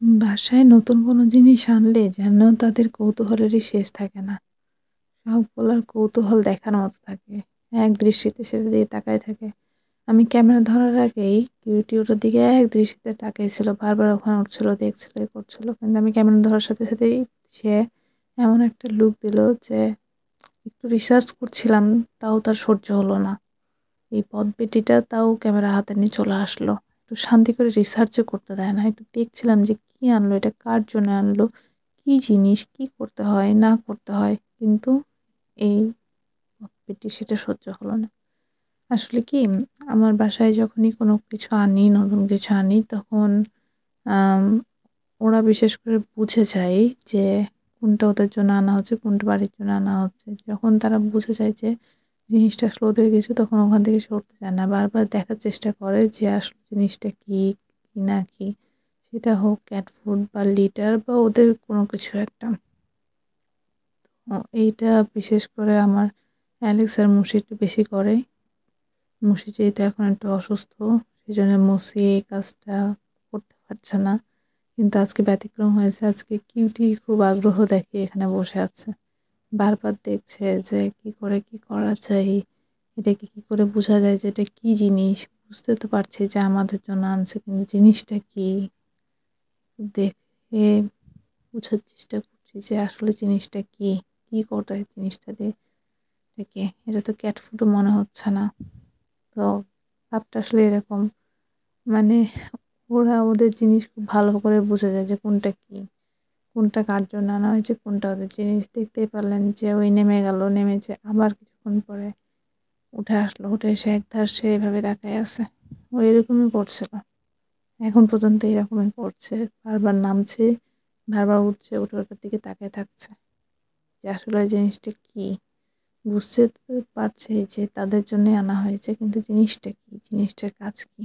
বাসায় নতুন কোনো জিনিস আনলে যেন তাদের কৌতূহলেরই শেষ থাকে না। সবগুলার কৌতূহল দেখার মতো থাকে। এক দৃষ্টিতে সেটার দিকে তাকায় থাকে। আমি ক্যামেরা ধরার আগেই কিউটি ওটার দিকে এক দৃষ্টিতে তাকিয়েছিল। বারবার ওখানে উঠছিল, দেখছিল, এ করছিল। কিন্তু আমি ক্যামেরা ধরার সাথে সাথেই সে এমন একটা লুক দিল যে একটু রিসার্চ করছিলাম, তাও তার সহ্য হলো না। এই পদবেটিটা তাও ক্যামেরা হাতে নিয়ে চলে আসলো। একটু শান্তি করে রিসার্চও করতে দেয় না। একটু দেখছিলাম যে কি আনলো, এটা কার জন্য আনলো, কি জিনিস, কি করতে হয় না করতে হয়। কিন্তু এই পদবেটি সেটা সহ্য হলো না। আসলে কি আমার বাসায় যখনই কোনো কিছু আনি, নতুন কিছু আনি তখন আম ওরা বিশেষ করে বুঝে যায় যে কোনটা ওদের জন্য আনা হচ্ছে, কোনটা বাড়ির জন্য আনা হচ্ছে। যখন তারা বুঝে যায় যে জিনিসটা আসলে ওদের কিছু, তখন ওখান থেকে সরতে চায় না। বারবার দেখার চেষ্টা করে যে আসলে জিনিসটা কি, কি না কি। সেটা হোক ক্যাট ফুড বা লিটার বা ওদের কোনো কিছু একটা। এইটা বিশেষ করে আমার অ্যালেক্স আর মুসি একটু বেশি করে। মুসি যেহেতু এখন একটু অসুস্থ, সেজন্য মুসি এই কাজটা করতে পারছে না। কিন্তু আজকে ব্যতিক্রম হয়েছে। আজকে কিউটি খুব আগ্রহ দেখিয়ে এখানে বসে আছে। বারবার দেখছে যে কি করে কি করা যায়, এটাকে কি করে বোঝা যায় যে এটা কি জিনিস। বুঝতে তো পারছি যে আমাদের জন্য আনছে, কিন্তু জিনিসটা কি দেখে বোঝার চেষ্টা করছি যে আসলে জিনিসটা কি, কি করে জিনিসটা দিয়ে দেখে। এটা তো ক্যাট ফুডও মনে হচ্ছে না। তো ভাবটা আসলে এরকম, মানে ওরা ওদের জিনিস খুব ভালো করে বুঝে যায় যে কোনটা কি, কোনটা কার জন্য আনা হয়েছে, কোনটা ওদের জিনিস। দেখতেই পারলেন যে ওই নেমে গেল, নেমেছে আবার কিছুক্ষণ পরে উঠে আসলো, উঠে এসে একধার সে এভাবে তাকায় আছে। ও এরকমই করছিল, এখন পর্যন্ত এরকমই করছে। বারবার নামছে, বারবার উঠছে, উঠে ওটার দিকে তাকায় থাকছে যে আসলে ওই জিনিসটা কি। বুঝতে তো পারছে যে তাদের জন্যই আনা হয়েছে, কিন্তু জিনিসটা কি, জিনিসটার কাজ কি।